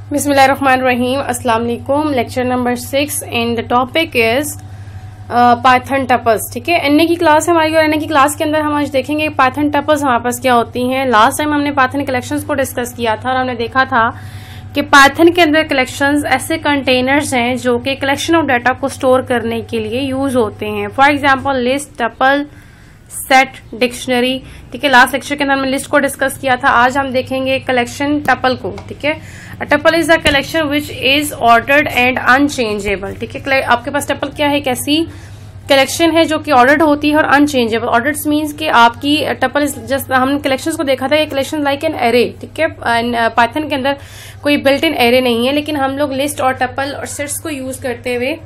Bismillahirrahmanirrahim. Assalamu alaikum. Lecture number 6 and the topic is Python tuples. ठीक है, NA की class है हमारी और एनए की क्लास के अंदर हम आज देखेंगे पाइथन टपल्स हमारे पास क्या होती हैं. लास्ट टाइम हमने पाइथन कलेक्शंस को डिस्कस किया था और हमने देखा था कि पाइथन के अंदर कलेक्शंस ऐसे कंटेनर्स हैं जो कि कलेक्शन ऑफ डाटा को स्टोर करने के लिए यूज होते हैं. For example list, tuple, set, dictionary. ठीक है, लास्ट लेक्चर के अंदर हमने लिस्ट को डिस्कस किया था. आज हम देखेंगे कलेक्शन टपल को. ठीक है, tuple is the collection which is ordered and unchangeable. ठीक है, आपके पास टपल क्या है, एक ऐसी कलेक्शन है जो कि ऑर्डर्ड होती है और अनचेंजेबल. ऑर्डर्ड मींस कि आपकी टपल इज जस्ट, हमने कलेक्शंस को देखा था, ये कलेक्शन लाइक एन एरे. ठीक है, पाइथन के अंदर कोई बिल्ट इन एरे नहीं है, लेकिन हम लोग लिस्ट और टपल और सेट्स को यूज करते हुए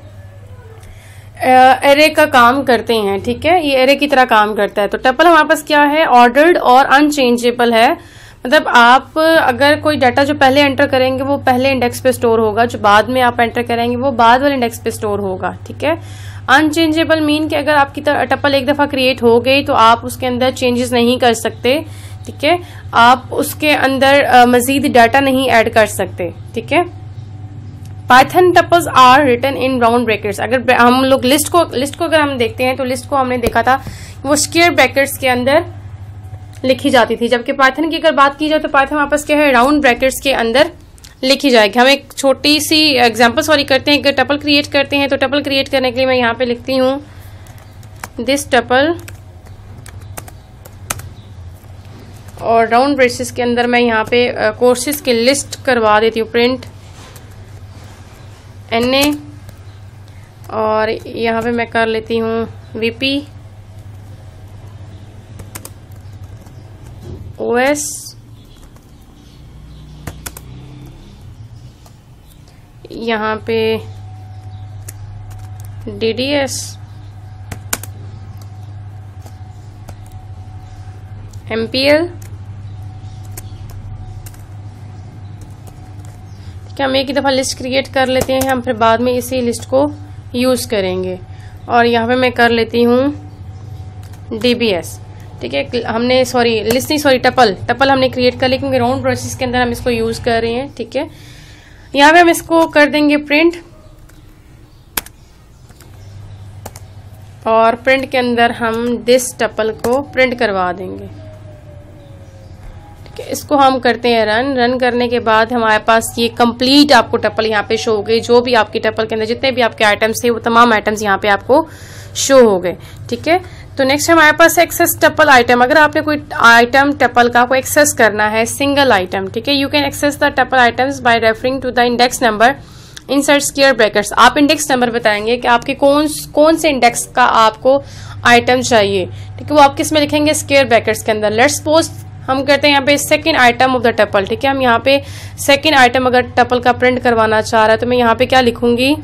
एरे का काम करते हैं. ठीक है, ये एरे की तरह काम करता है. तो टपल हमारे पास क्या है, ऑर्डर्ड और अनचेंजेबल है. मतलब आप अगर कोई डाटा जो पहले एंटर करेंगे वो पहले इंडेक्स पे स्टोर होगा, जो बाद में आप एंटर करेंगे वो बाद वाले इंडेक्स पे स्टोर होगा. ठीक है, अनचेंजेबल मीन कि अगर आपकी टपल एक दफा क्रिएट हो गई तो आप उसके अंदर चेंजेस नहीं कर सकते. ठीक है, आप उसके अंदर मजीद डाटा नहीं ऐड कर सकते. ठीक है, Python tuples are written in round brackets. अगर हम लोग लिस्ट को अगर हम देखते हैं तो लिस्ट को हमने देखा था वो स्क्वायर ब्रैकेट्स के अंदर लिखी जाती थी, जबकि पाइथन की अगर बात की जाए तो पाइथन वापस क्या है, राउंड ब्रैकेट्स के अंदर लिखी जाएगी. हम एक छोटी सी एग्जांपल करते हैं कि टपल क्रिएट करते हैं. तो टपल क्रिएट करने के लिए मैं यहाँ पे लिखती हूँ दिस टपल और राउंड ब्रेसेस के अंदर मैं यहाँ पे कोर्सेज की लिस्ट करवा देती हूँ, प्रिंट एनए, और यहाँ पे मैं कर लेती हूँ वीपी ओएस, यहाँ पे डीडीएस, एमपीएल. ठीक है, हम एक ही दफा लिस्ट क्रिएट कर लेते हैं, हम फिर बाद में इसी लिस्ट को यूज करेंगे. और यहाँ पे मैं कर लेती हूँ डीबीएस. ठीक है, हमने टपल हमने क्रिएट कर ली क्योंकि राउंड प्रोसेस के अंदर हम इसको यूज कर रहे हैं. ठीक है, यहाँ पे हम इसको कर देंगे प्रिंट, और प्रिंट के अंदर हम दिस टपल को प्रिंट करवा देंगे. ठीक है, इसको हम करते हैं रन करने के बाद हमारे पास ये कंप्लीट आपको टपल यहाँ पे शो हो गई. जो भी आपकी टपल के अंदर जितने भी आपके आइटम्स थे वो तमाम आइटम्स यहाँ पे आपको शो हो गए. ठीक है, तो नेक्स्ट हमारे पास एक्सेस टपल आइटम. अगर आपने कोई आइटम टपल का को एक्सेस करना है, सिंगल आइटम, ठीक है, you can access the tuple items by referring to the index number inside square brackets. आप इंडेक्स नंबर बताएंगे कि आपके कौन से इंडेक्स का आपको आइटम चाहिए. ठीक है, वो आप किस में लिखेंगे, स्क्वायर ब्रैकेट्स के अंदर. लेट्स सपोज हम करते हैं यहाँ पे second item of the tuple. ठीक है, हम यहाँ पे सेकंड आइटम अगर टपल का प्रिंट करवाना चाह रहा है तो मैं यहाँ पे क्या लिखूंगी,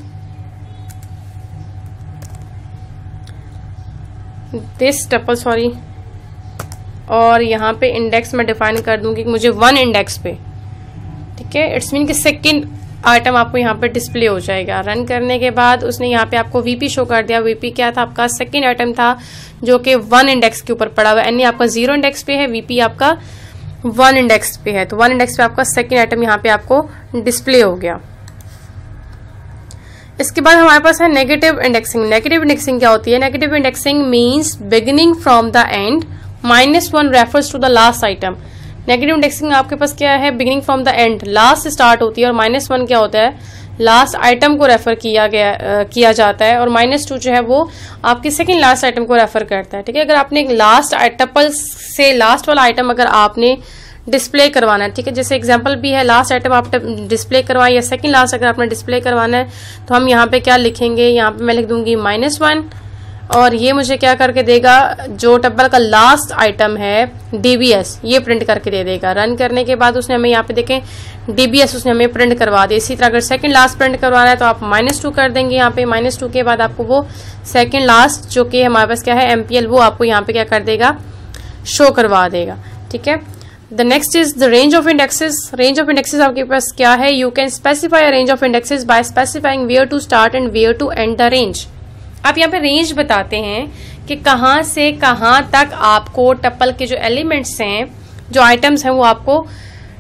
दिस टपल और यहाँ पे इंडेक्स में डिफाइन कर दूंगी कि मुझे 1 इंडेक्स पे. ठीक है, इट्स मीन कि सेकंड आइटम आपको यहाँ पे डिस्प्ले हो जाएगा. रन करने के बाद उसने यहाँ पे आपको वीपी शो कर दिया. वीपी क्या था, आपका सेकंड आइटम था जो कि 1 इंडेक्स के ऊपर पड़ा हुआ है. एनए आपका 0 इंडेक्स पे है, वीपी आपका 1 इंडेक्स पे है. तो 1 इंडेक्स पे आपका सेकंड आइटम यहाँ पे आपको डिस्प्ले हो गया. इसके बाद हमारे पास है नेगेटिव इंडेक्सिंग. नेगेटिव इंडेक्सिंग क्या होती है, negative indexing means beginning from the end, -1 refers to the last item. Negative indexing आपके पास क्या है, beginning from the end, last start होती है, और -1 क्या होता है, लास्ट आइटम को रेफर किया जाता है, और -2 जो है वो आपकी सेकंड लास्ट आइटम को रेफर करता है. ठीक है, अगर आपने एक लास्ट टपल से लास्ट वाला आइटम अगर आपने डिस्प्ले करवाना है, ठीक है, जैसे एग्जांपल भी है, लास्ट आइटम आप डिस्प्ले करवाएं या सेकंड लास्ट अगर आपने डिस्प्ले करवाना है तो हम यहाँ पे क्या लिखेंगे, यहाँ पे मैं लिख दूंगी -1, और ये मुझे क्या करके देगा, जो टपल का लास्ट आइटम है डीबीएस, ये प्रिंट करके दे देगा. रन करने के बाद उसने हमें यहाँ पे देखें डीबीएस उसने हमें प्रिंट करवा दिया. इसी तरह अगर सेकंड लास्ट प्रिंट करवाना है तो आप -2 कर देंगे. यहाँ पे -2 के बाद आपको वो सेकंड लास्ट जो कि हमारे पास क्या है एमपीएल, वो आपको यहाँ पे क्या कर देगा, शो करवा देगा. ठीक है, the next is the range of indexes. Range of indexes आपके पास क्या है, you can specify a range of indexes by specifying where to start and where to end the range. आप यहाँ पे रेंज बताते हैं कि कहाँ से कहाँ तक आपको टपल के जो एलिमेंट्स हैं, जो आइटम्स हैं, वो आपको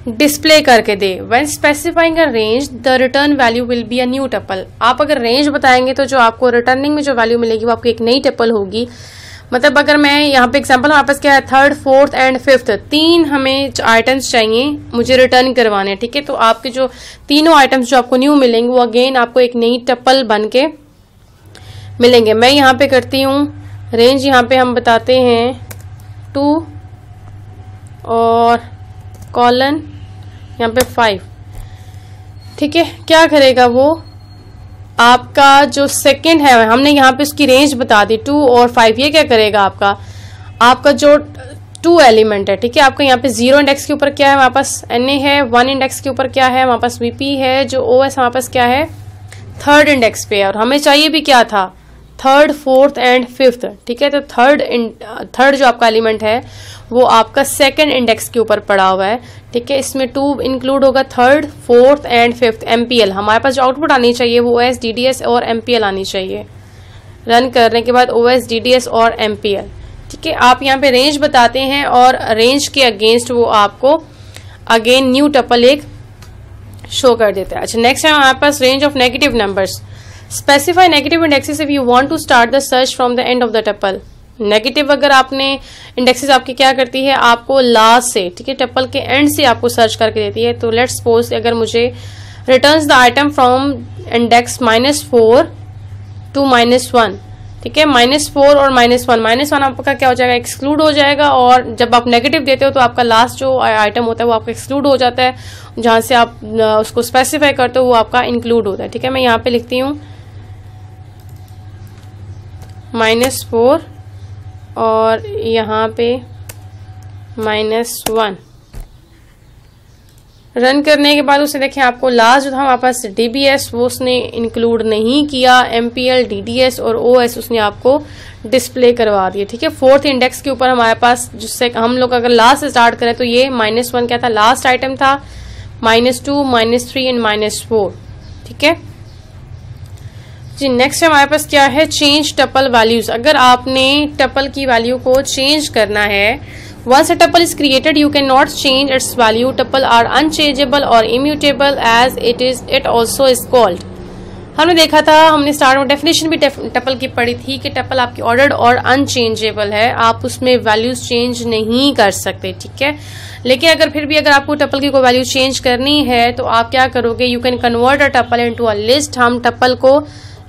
डिस्प्ले करके दे। When specifying a range the return value will be a new tuple. आप अगर रेंज बताएंगे तो जो आपको रिटर्निंग में जो वैल्यू मिलेगी वो आपको एक नई टपल होगी। मतलब अगर मैं यहाँ पे एग्जांपल हमारे पास क्या है, थर्ड, फोर्थ एंड फिफ्थ, 3 हमें आइटम्स चाहिए मुझे रिटर्न करवाने, ठीक है। तो आपके जो तीनों आइटम्स जो आपको न्यू मिलेंगे वो अगेन आपको एक नई टपल बन के मिलेंगे। मैं यहाँ पे करती हूँ रेंज, यहाँ पे हम बताते हैं 2 और कॉलन यहाँ पे 5, ठीक है। क्या करेगा वो, आपका जो सेकंड है हमने यहाँ पे उसकी रेंज बता दी 2 और 5। ये क्या करेगा, आपका जो 2 एलिमेंट है, ठीक है। आपका यहाँ पे 0 इंडेक्स के ऊपर क्या है, हमारे पास NA है। 1 इंडेक्स के ऊपर क्या है, हमारे पास VP है। जो OS हमारे पास क्या है, थर्ड इंडेक्स पे है। और हमें चाहिए भी क्या था, थर्ड, फोर्थ एंड फिफ्थ, ठीक है। तो थर्ड जो आपका एलिमेंट है वो आपका सेकंड इंडेक्स के ऊपर पड़ा हुआ है, ठीक है। इसमें 2 इंक्लूड होगा, third, fourth and fifth. MPL हमारे पास जो आउटपुट आनी चाहिए वो OS, DDS और MPL आनी चाहिए। रन करने के बाद OS, DDS और MPL, ठीक है। आप यहाँ पे रेंज बताते हैं और रेंज के अगेंस्ट वो आपको अगेन न्यू टपल एक शो कर देता है। अच्छा, नेक्स्ट है हमारे पास range of negative numbers. Specify negative indexes if you want to start the search from the end of the tuple. Negative अगर आपने इंडेक्सेस आपकी क्या करती है, आपको लास्ट से, ठीक है, टपल के एंड से आपको सर्च करके देती है। तो लेट्स सपोज अगर मुझे returns the item from index -4 to -1, ठीक है। -4 और -1 आपका क्या हो जाएगा, एक्सक्लूड हो जाएगा। और जब आप नेगेटिव देते हो तो आपका लास्ट जो आइटम होता है वो आपका एक्सक्लूड हो जाता है, जहां से आप उसको स्पेसिफाई करते हो वो आपका इंक्लूड होता है, ठीक है। मैं यहाँ पे लिखती हूँ -4 और यहाँ पे -1। रन करने के बाद उसे देखें, आपको लास्ट जो था हमारे पास DBS वो उसने इंक्लूड नहीं किया, MPL, DDS और OS उसने आपको डिस्प्ले करवा दिया, ठीक है। फोर्थ इंडेक्स के ऊपर हमारे पास जिससे हम लोग अगर लास्ट से स्टार्ट करें तो ये -1 क्या था, लास्ट आइटम था। -2, -3 एंड -4, ठीक है जी। नेक्स्ट हमारे पास क्या है, चेंज टपल वैल्यूज। अगर आपने टपल की वैल्यू को चेंज करना है, once a tuple is created you can not change its value. Tuple are unchangeable और immutable as it also is called. हमने देखा था, हमने स्टार्ट में डेफिनेशन भी टपल की पढ़ी थी कि टपल आपकी ऑर्डर्ड और अनचेंजेबल है, आप उसमें वैल्यूज चेंज नहीं कर सकते, ठीक है। लेकिन अगर फिर भी अगर आपको टपल की कोई वैल्यू चेंज करनी है तो आप क्या करोगे, you can convert a tuple into a list. हम टपल को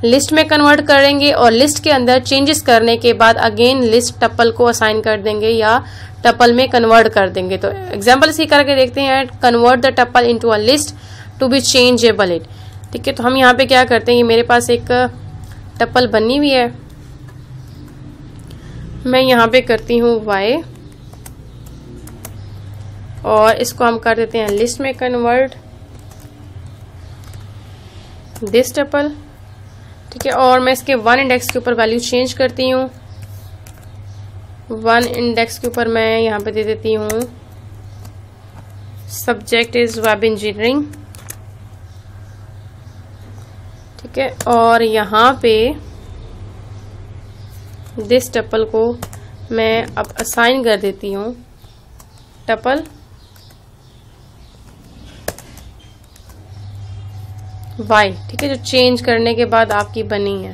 लिस्ट में कन्वर्ट करेंगे और लिस्ट के अंदर चेंजेस करने के बाद अगेन लिस्ट टपल को असाइन कर देंगे या टपल में कन्वर्ट कर देंगे। तो एग्जांपल इसी करके देखते हैं, convert the tuple into a list to be changeable it, ठीक है। तो हम यहाँ पे क्या करते हैं, मेरे पास एक टपल बनी हुई है, मैं यहाँ पे करती हूँ y और इसको हम कर देते हैं लिस्ट में कन्वर्ट दिस टपल, ठीक है। और मैं इसके 1 इंडेक्स के ऊपर वैल्यू चेंज करती हूँ। 1 इंडेक्स के ऊपर मैं यहाँ पे दे देती हूँ सब्जेक्ट इज वेब इंजीनियरिंग, ठीक है। और यहाँ पे दिस टपल को मैं अब असाइन कर देती हूँ टपल y, ठीक है, जो चेंज करने के बाद आपकी बनी है,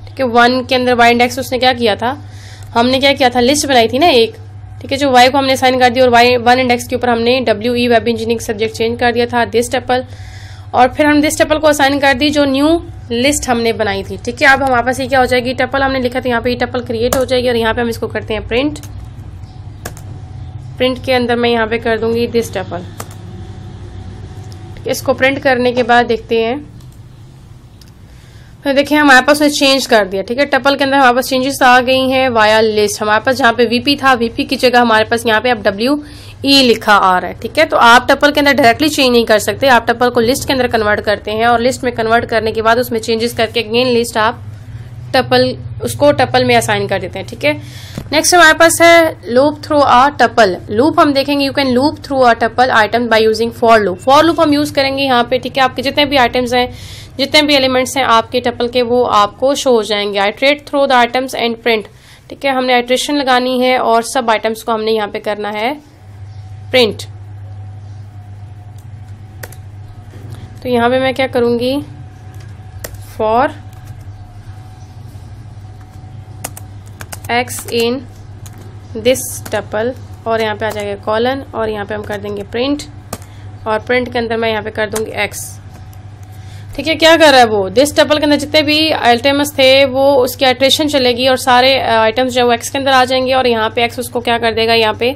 ठीक है। 1 के अंदर y इंडेक्स उसने क्या किया था, हमने क्या किया था, लिस्ट बनाई थी ना एक, ठीक है। जो y को हमने असाइन कर दिया और y 1 इंडेक्स के ऊपर हमने WE web engineering subject change कर दिया था दिस टपल। और फिर हम दिस टपल को असाइन कर दी जो न्यू लिस्ट हमने बनाई थी, ठीक है। अब हमारे पास ये क्या हो जाएगी, टपल हमने लिखा था यहाँ पे, ये टपल क्रिएट हो जाएगी। और यहाँ पे हम इसको करते हैं प्रिंट। प्रिंट के अंदर मैं यहाँ पे कर दूंगी दिस टपल। इसको प्रिंट करने के बाद देखते हैं, तो देखिए हमारे पास ने चेंज कर दिया, ठीक है। टपल के अंदर हमारे पास चेंजेस आ गई हैं वाया लिस्ट। हमारे पास जहाँ पे VP था, VP की जगह हमारे पास यहाँ पे अब WE लिखा आ रहा है, ठीक है। तो आप टपल के अंदर डायरेक्टली चेंज नहीं कर सकते, आप टपल को लिस्ट के अंदर कन्वर्ट करते हैं और लिस्ट में कन्वर्ट करने के बाद उसमें चेंजेस करके अगेन लिस्ट आप उसको टपल में असाइन कर देते हैं, ठीक है। नेक्स्ट हमारे पास है loop through a tuple. Loop हम देखेंगे, you can loop through a tuple item by using for loop. For loop हम यूज करेंगे यहाँ पे, ठीक है। आपके जितने भी आइटम्स हैं, जितने भी एलिमेंट्स हैं आपके टपल के, वो आपको शो हो जाएंगे। Iterate through the items and print, ठीक है। हमने आइट्रेशन लगानी है और सब आइटम्स को हमने यहाँ पे करना है प्रिंट, तो यहाँ पे मैं क्या करूँगी, for x in this tuple, और यहाँ पे आ जाएगा कॉलन, और यहाँ पे हम कर देंगे प्रिंट, और प्रिंट के अंदर मैं यहाँ पे कर दूंगी x। ठीक है, क्या कर रहा है वो, दिस टपल के अंदर जितने भी आइटम्स थे वो उसकी आइट्रेशन चलेगी और सारे आइटम्स जो है वो x के अंदर आ जाएंगे, और यहाँ पे x उसको क्या कर देगा, यहाँ पे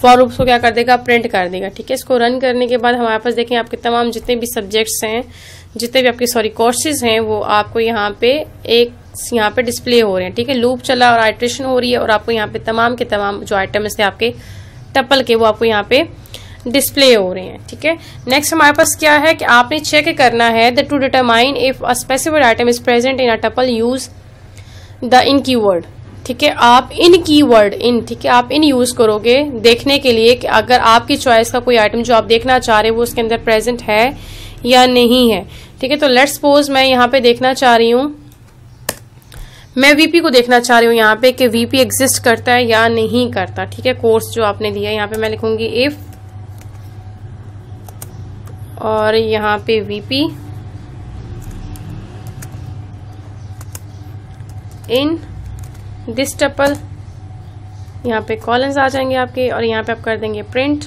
फॉर लूप को क्या कर देगा, प्रिंट कर देगा। ठीक है, इसको रन करने के बाद हमारे पास देखें आपके तमाम जितने भी सब्जेक्ट्स हैं, जितने भी आपके कोर्सेज हैं, वो आपको यहाँ पे डिस्प्ले हो रहे हैं। ठीक है, लूप चला और आइट्रेशन हो रही है, और आपको यहाँ पे तमाम के तमाम जो आइटम्स थे आपके टपल के वो आपको यहाँ पे डिस्प्ले हो रहे हैं। ठीक है, नेक्स्ट हमारे पास क्या है कि आपने चेक करना है the two determine if a specific item is present in a tuple use the in keyword. ठीक है, आप इन कीवर्ड इन, ठीक है, आप इन यूज करोगे देखने के लिए कि अगर आपकी चॉइस का कोई आइटम जो आप देखना चाह रहे हो वो उसके अंदर प्रेजेंट है या नहीं है। ठीक है, तो लेट्स सपोज मैं यहाँ पे देखना चाह रही हूँ, मैं वीपी को देखना चाह रही हूँ यहाँ पे कि वीपी एग्जिस्ट करता है या नहीं करता। ठीक है, कोर्स जो आपने दिया है यहाँ पे मैं लिखूंगी इफ, और यहाँ पे वीपी इन दिस टपल, यहाँ पे कॉलम्स आ जाएंगे आपके, और यहाँ पे आप कर देंगे प्रिंट,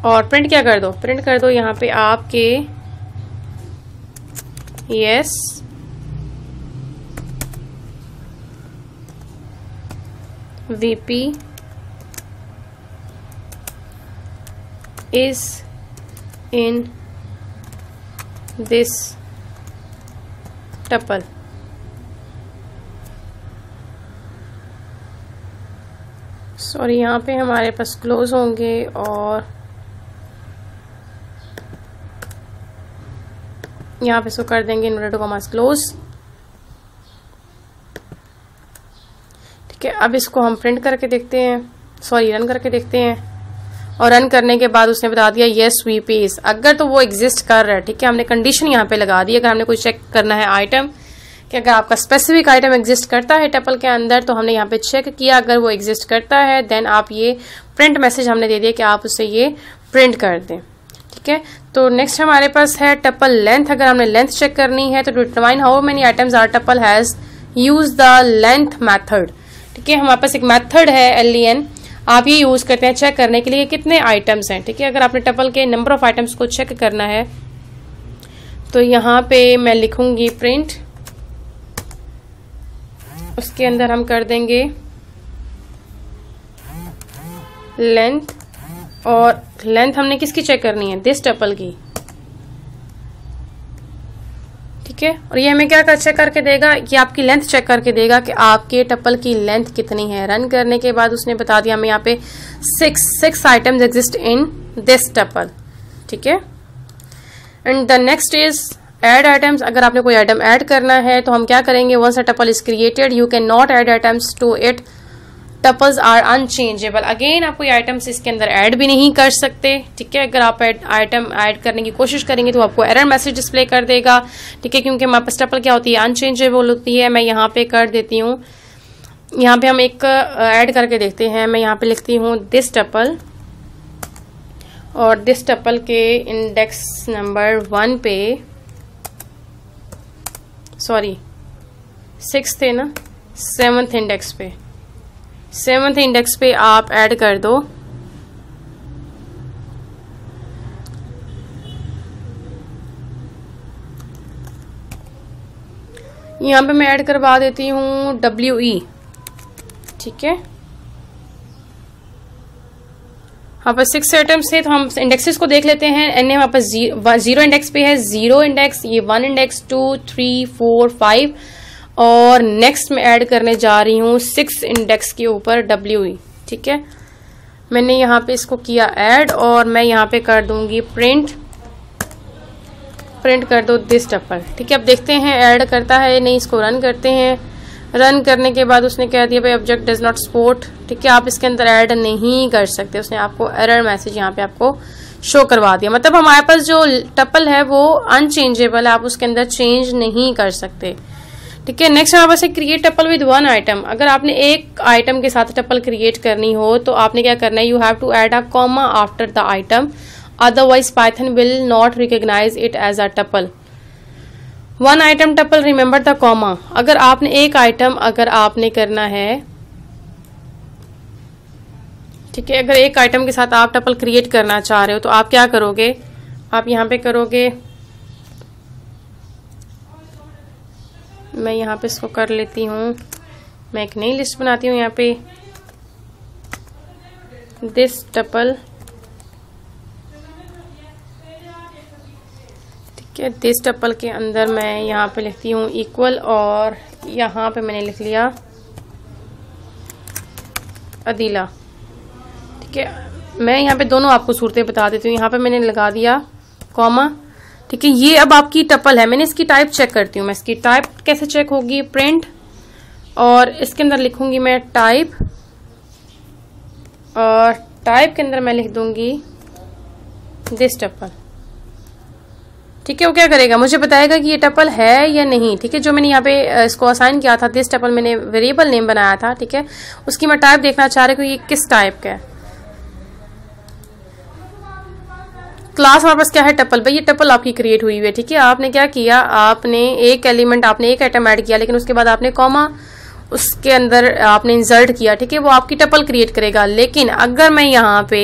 और प्रिंट क्या कर दो, प्रिंट कर दो यहाँ पे आपके yes VP is in this tuple। Sorry, यहाँ पे हमारे पास क्लोज होंगे, और यहाँ पे इसको कर देंगे इन्वर्टेड कॉमास क्लोज। ठीक है, अब इसको हम प्रिंट करके देखते हैं, सॉरी रन करके देखते हैं, और रन करने के बाद उसने बता दिया यस वीपी इज, अगर तो वो एग्जिस्ट कर रहा है। ठीक है, हमने कंडीशन यहाँ पे लगा दी, अगर हमने कोई चेक करना है आइटम कि अगर आपका स्पेसिफिक आइटम एग्जिस्ट करता है टपल के अंदर, तो हमने यहाँ पे चेक किया, अगर वो एग्जिस्ट करता है देन आप ये प्रिंट मैसेज हमने दे दिया कि आप उसे ये प्रिंट कर दें। ठीक है, तो नेक्स्ट हमारे पास है टपल लेंथ। अगर हमने लेंथ चेक करनी है तो to determine how many items are tuple has use the length method. ठीक है, हमारे पास एक मेथड है LEN, आप ये यूज करते हैं चेक करने के लिए कितने आइटम्स हैं। ठीक है, अगर आपने टपल के नंबर ऑफ आइटम्स को चेक करना है तो यहाँ पे मैं लिखूंगी प्रिंट, उसके अंदर हम कर देंगे लेंथ, और लेंथ हमने किसकी चेक करनी है, दिस टपल की। ठीक है, और ये हमें क्या चेक करके देगा, ये आपकी लेंथ चेक करके देगा कि आपके टपल की लेंथ कितनी है। रन करने के बाद उसने बता दिया हमें यहाँ पे 6 items exist in this tuple. ठीक है, and the next is add items. अगर आपने कोई आइटम ऐड करना है तो हम क्या करेंगे, once a tuple is created you can not add items to it, tuples are unchangeable. Again आप कोई आइटम्स इसके अंदर ऐड भी नहीं कर सकते। ठीक है, अगर आप आइटम ऐड करने की कोशिश करेंगे तो आपको एरर मैसेज डिस्प्ले कर देगा। ठीक है, क्योंकि हमारे पास टपल क्या होती है, अनचेंजेबल होती है। मैं यहाँ पे कर देती हूँ, यहाँ पे हम एक ऐड करके देखते हैं। मैं यहाँ पे लिखती हूँ दिस टपल, और दिस टपल के इंडेक्स नंबर 1 पे, सॉरी 6 थे ना, 7th इंडेक्स पे, 7th इंडेक्स पे आप ऐड कर दो। यहाँ पे मैं ऐड करवा देती हूँ WE। ठीक है, यहाँ पर 6 आइटम्स थे, तो हम इंडेक्सेस को देख लेते हैं। एन हमारे पास 0 इंडेक्स पे है, 0 इंडेक्स, ये 1 इंडेक्स, 2, 3, 4, 5, और नेक्स्ट में ऐड करने जा रही हूँ 6 इंडेक्स के ऊपर WE। ठीक है, मैंने यहाँ पे इसको किया ऐड, और मैं यहाँ पे कर दूंगी प्रिंट, प्रिंट कर दो दिस टपल। ठीक है, अब देखते हैं ऐड करता है नहीं, इसको रन करते हैं। रन करने के बाद उसने कह दिया भाई ऑब्जेक्ट डज नॉट सपोर्ट। ठीक है, आप इसके अंदर ऐड नहीं कर सकते, उसने आपको एरर मैसेज यहाँ पे आपको शो करवा दिया। मतलब हमारे पास जो टपल है वो अनचेंजेबल है, आप उसके अंदर चेंज नहीं कर सकते। ठीक है। नेक्स्ट हमारे पास है create tuple with one item. अगर आपने एक आइटम के साथ टपल क्रिएट करनी हो तो आपने क्या करना है, you have to add a comma after the item, otherwise Python will not recognise it as a tuple. One item tuple, remember the comma. अगर आपने एक आइटम अगर आपने करना है, ठीक है, अगर एक आइटम के साथ आप टपल क्रिएट करना चाह रहे हो तो आप क्या करोगे, आप यहां पे करोगे, मैं यहाँ पे इसको कर लेती हूँ, मैं एक नई लिस्ट बनाती हूँ यहाँ पे, दिस टपल, ठीक है। दिस टपल के अंदर मैं यहाँ पे लिखती हूँ इक्वल, और यहाँ पे मैंने लिख लिया अदीला, ठीक है। मैं यहाँ पे दोनों आपको सूरतें बता देती हूँ। यहाँ पे मैंने लगा दिया कॉमा, ठीक है। ये अब आपकी टपल है। मैंने इसकी टाइप चेक करती हूँ। मैं इसकी टाइप कैसे चेक होगी, प्रिंट, और इसके अंदर लिखूंगी मैं टाइप, और टाइप के अंदर मैं लिख दूंगी दिस टपल, ठीक है। वो क्या करेगा, मुझे बताएगा कि ये टपल है या नहीं, ठीक है। जो मैंने यहाँ पे इसको असाइन किया था, दिस टपल मैंने वेरिएबल नेम बनाया था, ठीक है, उसकी मैं टाइप देखना चाह रही हूँ ये किस टाइप का है। क्लास हमारे पास क्या है, टपल। भाई ये टपल आपकी क्रिएट हुई हुई है, ठीक है। आपने क्या किया, आपने एक एलिमेंट, आपने एक आइटम ऐड किया, लेकिन उसके बाद आपने कॉमा उसके अंदर आपने इंसर्ट किया, ठीक है, वो आपकी टपल क्रिएट करेगा। लेकिन अगर मैं यहाँ पे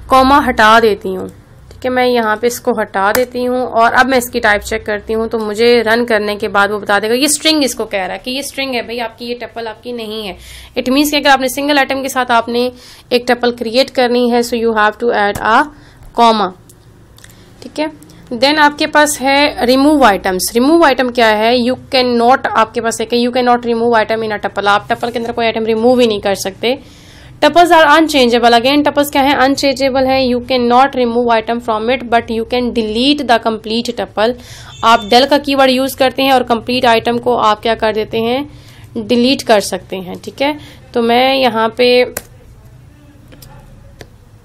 कॉमा हटा देती हूँ, ठीक है, मैं यहाँ पे इसको हटा देती हूँ और अब मैं इसकी टाइप चेक करती हूँ, तो मुझे रन करने के बाद वो बता देगा ये स्ट्रिंग, इसको कह रहा है कि ये स्ट्रिंग है भाई आपकी, ये टपल आपकी नहीं है। इट मीन्स कि अगर आपने सिंगल आइटम के साथ आपने एक टपल क्रिएट करनी है, so you have to add a comma, ठीक है। देन आपके पास है रिमूव आइटम्स। रिमूव आइटम क्या है, यू कैन नॉट, आपके पास है कि you can not remove item in a tuple. आप टपल के अंदर कोई आइटम रिमूव ही नहीं कर सकते। Tuples are unchangeable. Again tuples क्या है, अनचेंजेबल है। You can not remove item from it, but you can delete the complete tuple. आप डेल का कीवर्ड यूज करते हैं और कंप्लीट आइटम को आप क्या कर देते हैं, डिलीट कर सकते हैं, ठीक है। तो मैं यहाँ पे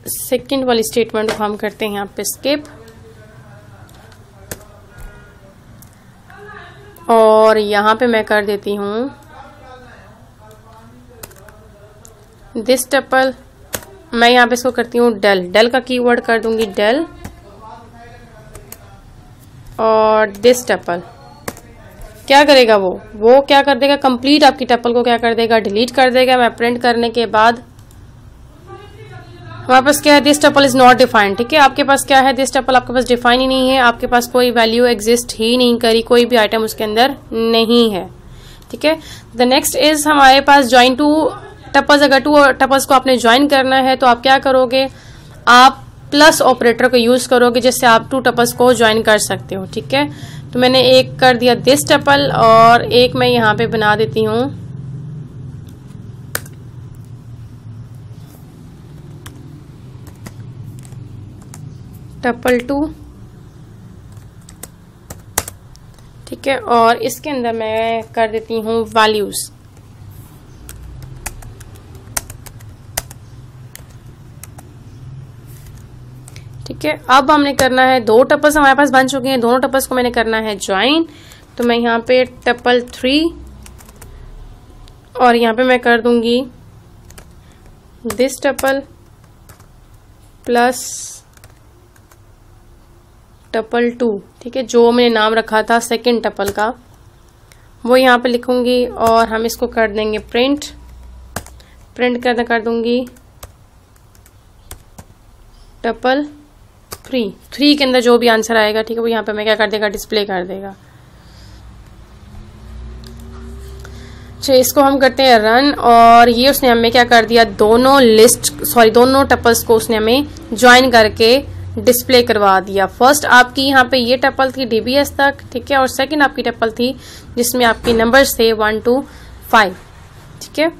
सेकेंड वाली स्टेटमेंट को हम करते हैं यहाँ पे स्किप, और यहां पे मैं कर देती हूं दिस टपल। मैं यहां पे इसको करती हूं डेल, डेल का कीवर्ड कर दूंगी डेल, और दिस टपल क्या करेगा, वो क्या कर देगा, कंप्लीट आपकी टपल को क्या कर देगा, डिलीट कर देगा। मैं प्रिंट करने के बाद हमारे पास क्या है, this tuple is not defined, ठीक है। आपके पास क्या है, दिस टपल आपके पास डिफाइन ही नहीं है, आपके पास कोई वैल्यू एग्जिस्ट ही नहीं करी, कोई भी आइटम उसके अंदर नहीं है, ठीक है। द नेक्स्ट इज हमारे पास ज्वाइन टू टपल्स। अगर टू टपल्स को आपने ज्वाइन करना है तो आप क्या करोगे, आप प्लस ऑपरेटर को यूज करोगे, जिससे आप टू टपल्स को ज्वाइन कर सकते हो, ठीक है। तो मैंने एक कर दिया दिस टपल, और एक मैं यहाँ पे बना देती हूँ टपल 2, ठीक है, और इसके अंदर मैं कर देती हूँ वैल्यूज, ठीक है। अब हमने करना है, दो टपल्स हमारे पास बन चुके हैं, दोनों टपल्स को मैंने करना है ज्वाइन। तो मैं यहाँ पे टपल 3 और यहाँ पे मैं कर दूंगी दिस टपल प्लस टपल 2, ठीक है, जो मैंने नाम रखा था सेकंड टपल का वो यहाँ पे लिखूंगी, और हम इसको कर देंगे प्रिंट, प्रिंट कर दूंगी टपल 3 के अंदर जो भी आंसर आएगा, ठीक है, वो यहाँ पे मैं क्या कर देगा, डिस्प्ले कर देगा। अच्छा, इसको हम करते हैं रन, और ये उसने हमें क्या कर दिया, दोनों टपल्स को उसने हमें ज्वाइन करके डिस्प्ले करवा दिया। फर्स्ट आपकी यहाँ पे ये टपल थी DBS तक, ठीक है, और सेकंड आपकी टपल थी जिसमें आपके नंबर्स थे 1 to 5, ठीक है।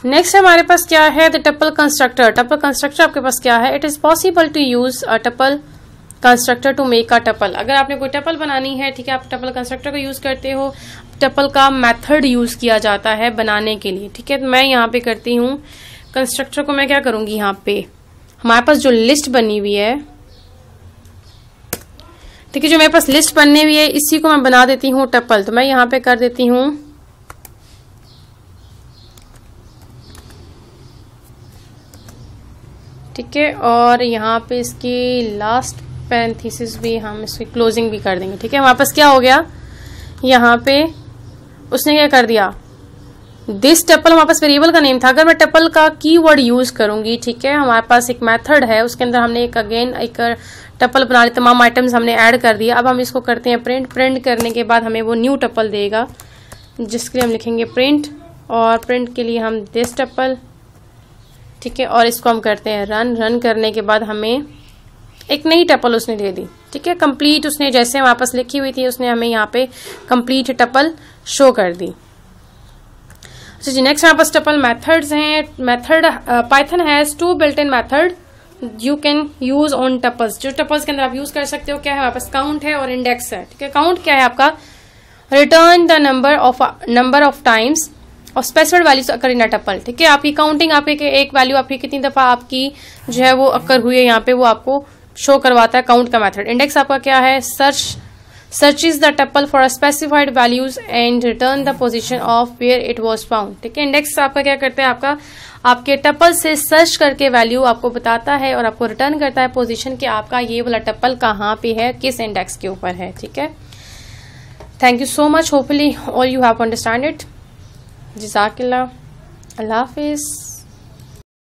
नेक्स्ट हमारे पास क्या है, the tuple constructor. Tuple constructor आपके पास क्या है, it is possible to use a tuple constructor to make a tuple. अगर आपने कोई टपल बनानी है, ठीक है, आप टपल कंस्ट्रक्टर को यूज करते हो, टपल का मेथड यूज किया जाता है बनाने के लिए, ठीक है। तो मैं यहाँ पे करती हूँ कंस्ट्रक्टर को, मैं क्या करूंगी, यहाँ पे हमारे पास जो लिस्ट बनी हुई है, ठीक है, जो मेरे पास लिस्ट बनने हुई है इसी को मैं बना देती हूँ टपल। तो मैं यहाँ पे कर देती हूँ ठीक है, और यहाँ पे इसकी लास्ट पैरेंथेसिस भी हम इसकी क्लोजिंग भी कर देंगे। ठीक है, हमारे पास क्या हो गया, यहाँ पे उसने क्या कर दिया, दिस टपल हमारे पास वेरिएबल का नेम था। अगर मैं टपल का कीवर्ड यूज करूंगी, ठीक है, हमारे पास एक मेथड है, उसके अंदर हमने एक टपल बना ली, तमाम आइटम्स हमने ऐड कर दिया। अब हम इसको करते हैं प्रिंट। प्रिंट करने के बाद हमें वो न्यू टपल देगा, जिसके लिए हम लिखेंगे प्रिंट, और प्रिंट के लिए हम दिस टपल, ठीक है, और इसको हम करते हैं रन। रन करने के बाद हमें एक नई टपल उसने दे दी। ठीक है, कंप्लीट उसने जैसे हमारे पास लिखी हुई थी उसने हमें यहाँ पे कंप्लीट टपल शो कर दी। अच्छा जी, नेक्स्ट हमारे पास टपल मेथड्स हैं। Method Python has 2 built in method you can use on tuples. जो टपल्स के अंदर आप यूज कर सकते हो, क्या है हमारे पास, काउंट है और इंडेक्स है। ठीक है, काउंट क्या है आपका, return the number of times और specified values occur in a tuple. ठीक है, आपकी काउंटिंग, आपकी एक वैल्यू आपकी कितनी दफा आपकी जो है वो अकर हुई है यहाँ पे, वो आपको शो करवाता है काउंट का मेथड। इंडेक्स आपका क्या है, searches the tuple for a specified values and return the position of where it was found। ठीक है, इंडेक्स आपका क्या करता है, आपके टपल से सर्च करके वैल्यू आपको बताता है और आपको रिटर्न करता है पोजीशन कि आपका ये वाला टपल कहाँ पे है, किस इंडेक्स के ऊपर है। ठीक है, thank you so much, hopefully all you have understand it. जज़ाकल्लाह, अल्लाह हाफिज।